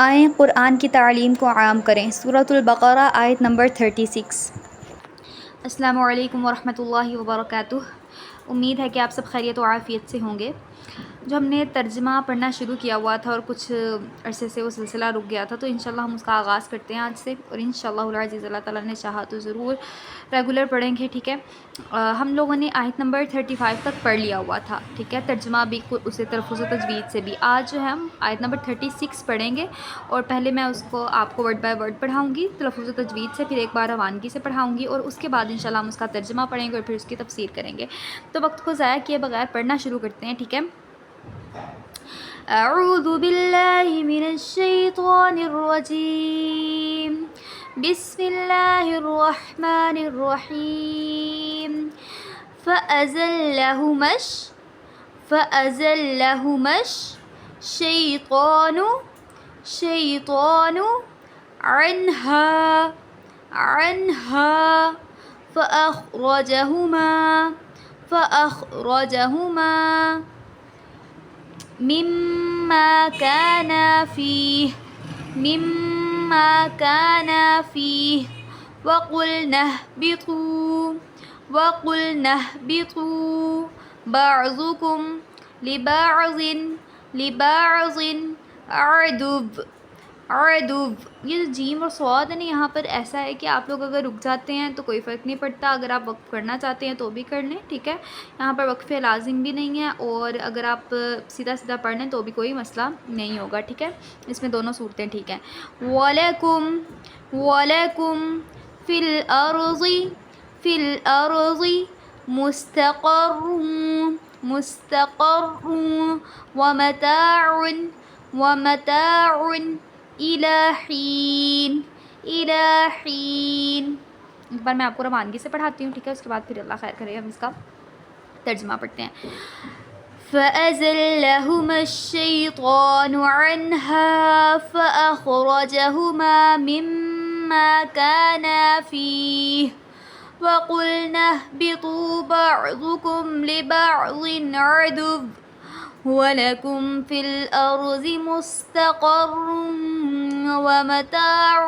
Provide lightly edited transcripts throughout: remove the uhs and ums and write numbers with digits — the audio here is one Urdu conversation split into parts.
آئیں قرآن کی تعلیم کو عام کریں۔ سورۃ البقرہ آیت نمبر 36۔ السلام علیکم ورحمۃ اللہ وبرکاتہ۔ امید ہے کہ آپ سب خیریت و عافیت سے ہوں گے۔ جو ہم نے ترجمہ پڑھنا شروع کیا ہوا تھا اور کچھ عرصے سے وہ سلسلہ رک گیا تھا، تو انشاءاللہ ہم اس کا آغاز کرتے ہیں آج سے، اور انشاءاللہ العزیز اللہ تعالیٰ نے چاہا تو ضرور ریگولر پڑھیں گے، ٹھیک ہے۔ ہم لوگوں نے آیت نمبر 35 تک پڑھ لیا ہوا تھا، ٹھیک ہے، ترجمہ بھی اسے تلفظ و تجوید سے بھی۔ آج جو ہے ہم آیت نمبر 36 پڑھیں گے، اور پہلے میں اس کو آپ کو ورڈ بائی ورڈ پڑھاؤں گی تلفظ و تجوید سے، پھر ایک بار روانگی سے پڑھاؤں گی، اور اس کے بعد انشاءاللہ ہم اس کا ترجمہ پڑھیں گے اور پھر اس کی تفسیر کریں گے۔ تو وقت کو ضائع کیے بغیر پڑھنا شروع کرتے ہیں، ٹھیک ہے۔ اعوذ باللہ من الشیطان الرجیم، بسم اللہ الرحمن الرحیم۔ فَأَزَلَّهُمَا الشَّيْطَانُ عَنْهَا فَأَخْرَجَهُمَا مِمَّا كَانَ فِيهِ وَقُلْنَا اهْبِطُوا بَعْضُكُمْ لِبَعْضٍ عَدُوٌّ۔ یہ جو جیم اور صاد ہے نا، یہاں پر ایسا ہے کہ آپ لوگ اگر رک جاتے ہیں تو کوئی فرق نہیں پڑتا، اگر آپ وقف کرنا چاہتے ہیں تو بھی کر لیں، ٹھیک ہے۔ یہاں پر وقفے لازم بھی نہیں ہے، اور اگر آپ سیدھا سیدھا پڑھ لیں تو بھی کوئی مسئلہ نہیں ہوگا، ٹھیک ہے۔ اس میں دونوں صورتیں ٹھیک ہیں۔ وَلَكُمْ فِي الْأَرْضِ مُسْتَقَرٌّ وَمَتَاعٌ إِلَى حِينٍ۔ ایک بار میں آپ کو روانگی سے پڑھاتی ہوں، ٹھیک ہے، اس کے بعد پھر اللہ خیر کرے ہم اس کا ترجمہ پڑھتے ہیں۔ فَأَزَلَّهُمَا الشَّيْطَانُ عَنْهَا فَأَخْرَجَهُمَا مِمَّا كَانَا فِيهِ وَقُلْنَا اهْبِطُوا بَعْضُكُمْ لِبَعْضٍ عَدُوٌّ وَلَكُمْ فِي الْأَرْضِ مُسْتَقَرٌّ وَمَتَاعٌ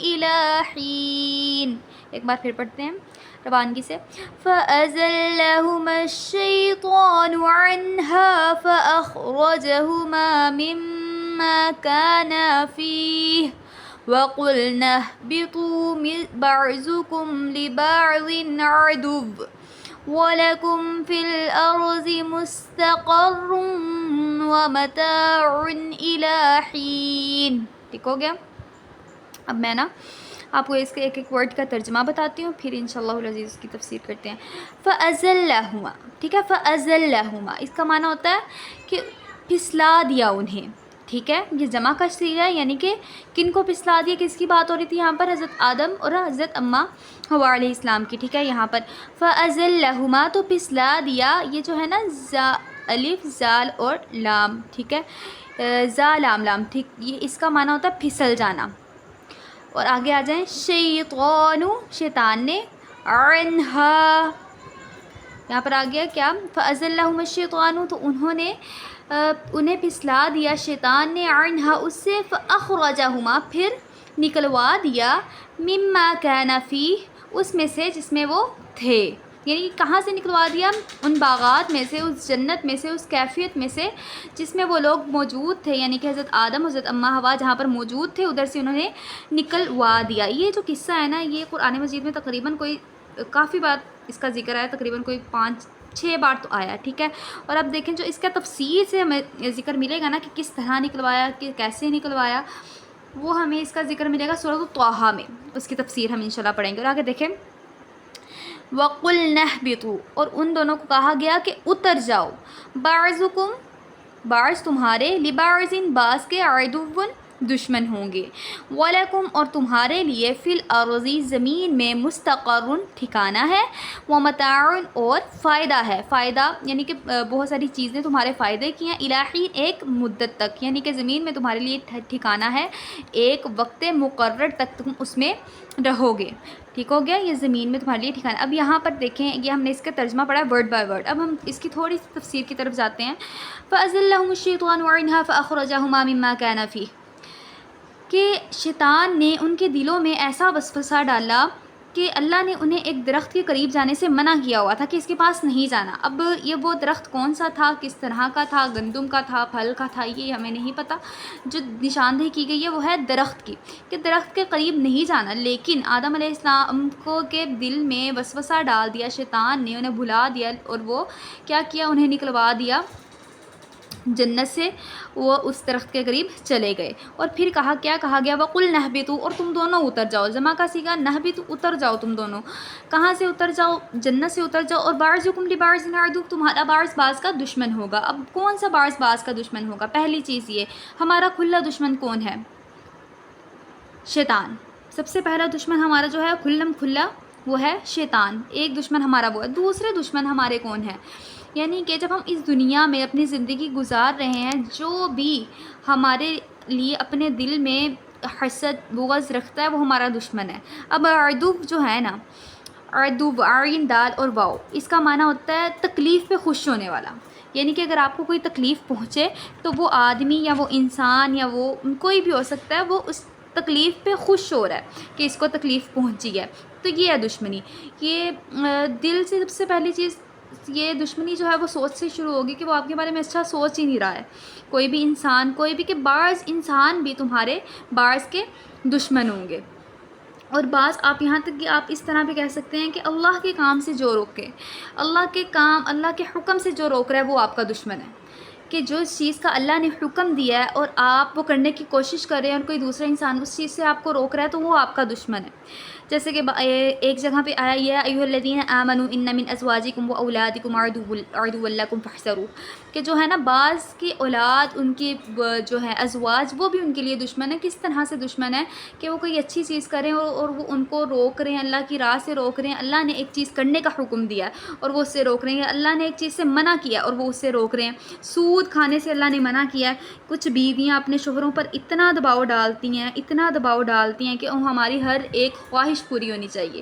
إِلَى حِينٍ۔ ایک بار پھر پڑھتے ہیں روانگی سے۔ فَأَزَلَّهُمَا الشَّيْطَانُ عَنْهَا فَأَخْرَجَهُمَا مِمَّا كَانَا فِيهِ وَقُلْنَا اهْبِطُوا بَعْضُكُمْ لِبَعْضٍ عَدُوٌّ وَلَكُمْ فِي الْأَرْضِ مُسْتَقَرٌّ وَمَتَاعٌ إِلَى حِينٍ۔ ٹھیک ہو گیا؟ اب میں نا آپ کو اس کے ایک ایک ورڈ کا ترجمہ بتاتی ہوں، پھر انشاءاللہ العزیز اس کی تفسیر کرتے ہیں۔ فَأَزَلَّهُمَا، ٹھیک ہے، فَأَزَلَّهُمَا اس کا معنی ہوتا ہے کہ پھسلا دیا انہیں، ٹھیک ہے۔ یہ جمع کا صیغہ ہے، یعنی کہ کن کو پھسلا دیا، کس کی بات ہو رہی تھی یہاں پر؟ حضرت آدم اور حضرت اماں حوا علیہ السلام کی، ٹھیک ہے۔ یہاں پر فَأَزَلَّهُمَا تو پھسلا دیا، یہ جو ہے نا الف زال اور لام، ٹھیک ہے، زا لام لام، ٹھیک، یہ اس کا معنی ہوتا ہے پھسل جانا۔ اور آگے آ جائیں، شیطان نے، عنہا یہاں پر آ گیا کیا؟ فَأَزَلَّهُمَا الشَّيْطَانُ تو انہیں پھسلا دیا شیطان نے، عنہا اس سے، فَأَخْرَجَهُمَا پھر نکلوا دیا، مِمَّا كَانَ فِيهِ اس میں سے جس میں وہ تھے، یعنی کہاں سے نکلوا دیا؟ ان باغات میں سے، اس جنت میں سے، اس کیفیت میں سے جس میں وہ لوگ موجود تھے، یعنی کہ حضرت آدم، حضرت اماں حوا جہاں پر موجود تھے ادھر سے انہوں نے نکلوا دیا۔ یہ جو قصہ ہے نا، یہ قرآن مجید میں تقریباً کوئی کافی بار اس کا ذکر آیا، تقریباً کوئی 5-6 بار تو آیا، ٹھیک ہے۔ اور اب دیکھیں جو اس کا تفصیل سے ہمیں ذکر ملے گا نا کہ کس طرح نکلوایا، کہ کیسے نکلوایا، وہ ہمیں اس کا ذکر ملے گا سورۃ طٰہٰ میں، اس کی تفسیر ہم انشاءاللہ پڑھیں گے۔ اور آگے دیکھیں، وَقُلْنَا اهْبِطُوا اور ان دونوں کو کہا گیا کہ اتر جاؤ، بَعْضُكُمْ بعض تمہارے، لِبَعْضٍ بعض کے، عَدُوٌّ دشمن ہوں گے، وَلَكُمْ اور تمہارے لیے، فِي الْأَرْضِ زمین میں، مُسْتَقَرٌّ ٹھکانہ ہے، وَمَتَاعٌ اور فائدہ ہے، فائدہ یعنی کہ بہت ساری چیزیں تمہارے فائدے کی ہیں، إِلَىٰ حِينٍ ایک مدت تک، یعنی کہ زمین میں تمہارے لیے ٹھکانہ ہے، ایک وقت مقرر تک تم اس میں رہو گے، ٹھیک ہو گیا، یہ زمین میں تمہارے لیے ٹھکانہ۔ اب یہاں پر دیکھیں، یہ ہم نے اس کا ترجمہ پڑھا ورڈ بائی ورڈ، اب ہم اس کی تھوڑی سی تفسیر کی طرف جاتے ہیں۔ فَأَزَلَّهُمُ الشَّيْطَانُ عَنْهَا فَأَخْرَجَهُمَا مِمَّا كَانَ فِيهِ کہ شیطان نے ان کے دلوں میں ایسا وسوسہ ڈالا کہ اللہ نے انہیں ایک درخت کے قریب جانے سے منع کیا ہوا تھا کہ اس کے پاس نہیں جانا. اب یہ وہ درخت کون سا تھا، کس طرح کا تھا، گندم کا تھا، پھل کا تھا، یہ ہمیں نہیں پتہ. جو نشاندہی کی گئی ہے وہ ہے درخت کی، کہ درخت کے قریب نہیں جانا. لیکن آدم علیہ السلام کو کے دل میں وسوسہ ڈال دیا شیطان نے، انہیں بھلا دیا، اور وہ کیا کیا، انہیں نکلوا دیا جنت سے. وہ اس درخت کے قریب چلے گئے اور پھر کیا کہا گیا، وَقُلْ نَهْبِطُوا، اور تم دونوں اتر جاؤ. جمع کا صیغہ نہبتوا، اتر جاؤ تم دونوں. کہاں سے اتر جاؤ؟ جنت سے اتر جاؤ. اور بَعْضُكُمْ لِبَعْضٍ عَدُوٌّ، تمہارا بعض کا دشمن ہوگا. اب کون سا بعض کا دشمن ہوگا؟ پہلی چیز یہ، ہمارا کھلا دشمن کون ہے؟ شیطان. سب سے پہلا دشمن ہمارا جو ہے کھلا وہ ہے شیطان. ایک دشمن ہمارا وہ ہے. دوسرے دشمن ہمارے کون ہیں؟ یعنی کہ جب ہم اس دنیا میں اپنی زندگی گزار رہے ہیں، جو بھی ہمارے لیے اپنے دل میں حسد بغض رکھتا ہے وہ ہمارا دشمن ہے. اب عدو جو ہے نا، عدو عین دال اور واؤ، اس کا معنی ہوتا ہے تکلیف پہ خوش ہونے والا. یعنی کہ اگر آپ کو کوئی تکلیف پہنچے تو وہ آدمی یا وہ انسان یا وہ کوئی بھی ہو سکتا ہے، وہ اس تکلیف پہ خوش ہو رہا ہے کہ اس کو تکلیف پہنچی ہے. تو یہ ہے دشمنی. یہ دل سے سب سے پہلی چیز، یہ دشمنی جو ہے وہ سوچ سے شروع ہوگی کہ وہ آپ کے بارے میں اچھا سوچ ہی نہیں رہا ہے. کوئی بھی انسان، کوئی بھی، کہ بعض انسان بھی تمہارے بعض کے دشمن ہوں گے. اور بعض آپ یہاں تک کہ آپ اس طرح بھی کہہ سکتے ہیں کہ اللہ کے کام سے جو روکے، اللہ کے کام، اللہ کے حکم سے جو روک رہا ہے وہ آپ کا دشمن ہے. کہ جو اس چیز کا اللہ نے حکم دیا ہے اور آپ وہ کرنے کی کوشش کر رہے ہیں اور کوئی دوسرا انسان اس چیز سے آپ کو روک رہا ہے تو وہ آپ کا دشمن ہے. جیسے کہ ایک جگہ پہ آیا یہ ایھا الذین آمنوا ان من ازواجکم واولادکم عدوا لکم فاحذروا، کہ جو ہے نا بعض کی اولاد، ان کی جو ہے ازواج، وہ بھی ان کے لیے دشمن ہے. کس طرح سے دشمن ہے؟ کہ وہ کوئی اچھی چیز کریں اور وہ ان کو روک رہے ہیں، اللہ کی راہ سے روک رہے ہیں. اللہ نے ایک چیز کرنے کا حکم دیا ہے اور وہ اس سے روک رہے ہیں. اللہ نے ایک چیز سے منع کیا اور وہ اس سے روک رہے ہیں. سود کھانے سے اللہ نے منع کیا ہے. کچھ بیویاں اپنے شوہروں پر اتنا دباؤ ڈالتی ہیں کہ ہماری ہر ایک خواہش پوری ہونی چاہیے.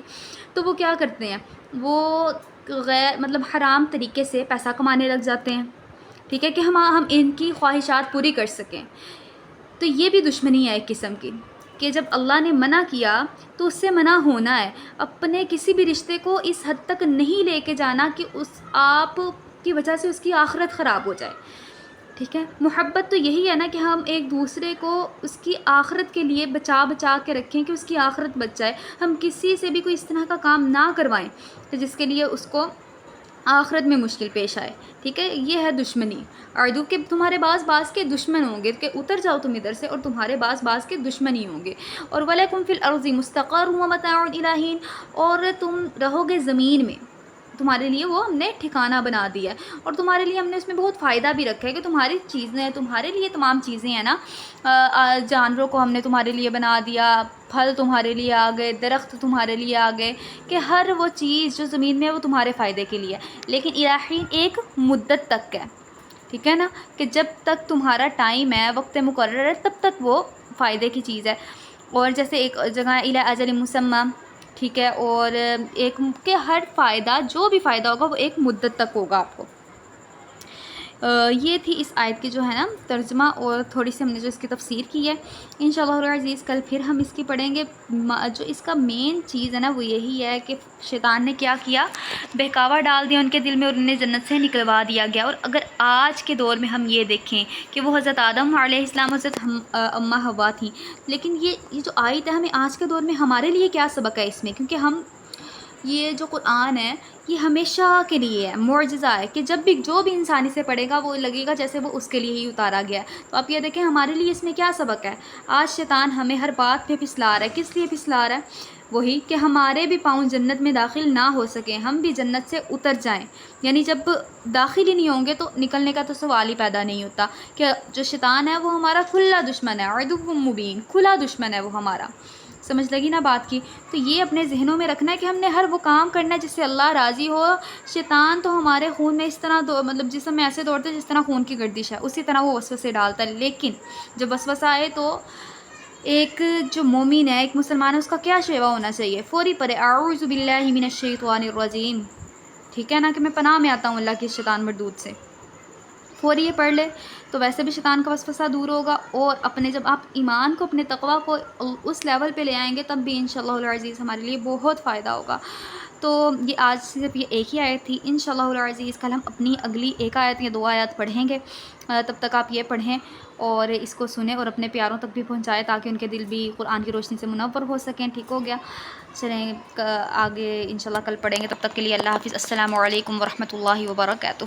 تو وہ کیا کرتے ہیں، وہ مطلب حرام طریقے سے پیسہ کمانے لگ جاتے ہیں. ٹھیک ہے، کہ ہم ان کی خواہشات پوری کر سکیں. تو یہ بھی دشمنی ہے ایک قسم کی، کہ جب اللہ نے منع کیا تو اس سے منع ہونا ہے. اپنے کسی بھی رشتے کو اس حد تک نہیں لے کے جانا کہ آپ کی وجہ سے اس کی آخرت خراب ہو جائے. ٹھیک ہے، محبت تو یہی ہے نا کہ ہم ایک دوسرے کو اس کی آخرت کے لیے بچا کے رکھیں کہ اس کی آخرت بچ جائے. ہم کسی سے بھی کوئی اس طرح کا کام نہ کروائیں کہ جس کے لیے اس کو آخرت میں مشکل پیش آئے. ٹھیک ہے، یہ ہے دشمنی. اردو کے تمہارے بعض کے دشمن ہوں گے، کہ اتر جاؤ تم ادھر سے، اور تمہارے بعض کے دشمن ہی ہوں گے. اور وَلَكُمْ فِي الْأَرْضِ مُسْتَقَرٌّ وَمَتَاعٌ إِلَىٰ حِينٍ، اور تم رہو گے زمین میں، تمہارے لیے وہ ہم نے ٹھکانہ بنا دیا ہے اور تمہارے لیے ہم نے اس میں بہت فائدہ بھی رکھا ہے. کہ تمہاری چیزیں، تمہارے لیے تمام چیزیں ہیں نا. جانوروں کو ہم نے تمہارے لیے بنا دیا، پھل تمہارے لیے آ گئے، درخت تمہارے لیے آ گئے، کہ ہر وہ چیز جو زمین میں ہے وہ تمہارے فائدے کے لیے. لیکن إِلَىٰ حِينٍ ایک مدت تک ہے. ٹھیک ہے نا، کہ جب تک تمہارا ٹائم ہے، وقت مقرر ہے، تب تک وہ فائدے کی چیز ہے. اور جیسے ایک جگہ إِلَىٰ أَجَلٍ مُّسَمًّى، ٹھیک ہے، اور ایک کہ ہر فائدہ، جو بھی فائدہ ہوگا وہ ایک مدت تک ہوگا آپ کو. یہ تھی اس آیت کی جو ہے نا ترجمہ، اور تھوڑی سی ہم نے جو اس کی تفسیر کی ہے. انشاءاللہ العزیز کل پھر ہم اس کی پڑھیں گے. جو اس کا مین چیز ہے نا وہ یہی ہے کہ شیطان نے کیا کیا، بہکاوا ڈال دیا ان کے دل میں اور انہیں جنت سے نکلوا دیا گیا. اور اگر آج کے دور میں ہم یہ دیکھیں کہ وہ حضرت آدم علیہ السلام، حضرت اماں حوا تھیں، لیکن یہ جو آیت ہے ہمیں آج کے دور میں ہمارے لیے کیا سبق ہے اس میں؟ کیونکہ ہم یہ جو قرآن ہے یہ ہمیشہ کے لیے ہے، معجزہ ہے، کہ جب بھی جو بھی انسان اسے پڑھے گا وہ لگے گا جیسے وہ اس کے لیے ہی اتارا گیا ہے. تو آپ یہ دیکھیں ہمارے لیے اس میں کیا سبق ہے. آج شیطان ہمیں ہر بات پہ پھسلا رہا ہے. کس لیے پھسلا رہا ہے؟ وہی کہ ہمارے بھی پاؤں جنت میں داخل نہ ہو سکیں، ہم بھی جنت سے اتر جائیں. یعنی جب داخل ہی نہیں ہوں گے تو نکلنے کا تو سوال ہی پیدا نہیں ہوتا. کہ جو شیطان ہے وہ ہمارا کھلا دشمن ہے، عدو مبین، کھلا دشمن ہے وہ ہمارا. سمجھ لگی نا بات کی؟ تو یہ اپنے ذہنوں میں رکھنا ہے کہ ہم نے ہر وہ کام کرنا ہے جس سے اللہ راضی ہو. شیطان تو ہمارے خون میں اس طرح مطلب جسم میں ایسے دوڑتا ہے جس طرح خون کی گردش ہے، اسی طرح وہ وسوسے ڈالتا ہے. لیکن جب وسوسہ آئے تو ایک جو مومن ہے، ایک مسلمان ہے، اس کا کیا شیوا ہونا چاہیے؟ فوری پڑھے اعوذ باللہ من الشیطان الرجیم. ٹھیک ہے نا، کہ میں پناہ میں آتا ہوں اللہ کے شیطان مردود سے. فوری یہ پڑھ لے تو ویسے بھی شیطان کا وسوسہ دور ہوگا، اور اپنے جب آپ ایمان کو، اپنے تقویٰ کو اس لیول پہ لے آئیں گے تب بھی انشاءاللہ العزیز ہمارے لیے بہت فائدہ ہوگا۔ تو یہ آج صرف یہ ایک ہی آیت تھی، انشاءاللہ العزیز کل ہم اپنی اگلی ایک آیت یا 2 آیات پڑھیں گے۔ تب تک آپ یہ پڑھیں اور اس کو سنیں اور اپنے پیاروں تک بھی پہنچائیں تاکہ ان کے دل بھی قرآن کی روشنی سے منور ہو سکیں۔ ٹھیک ہو گیا؟ چلیں آگے انشاءاللہ کل پڑھیں گے، تب تک کے لیے اللہ حافظ۔ السلام علیکم ورحمۃ اللہ وبرکاتہ۔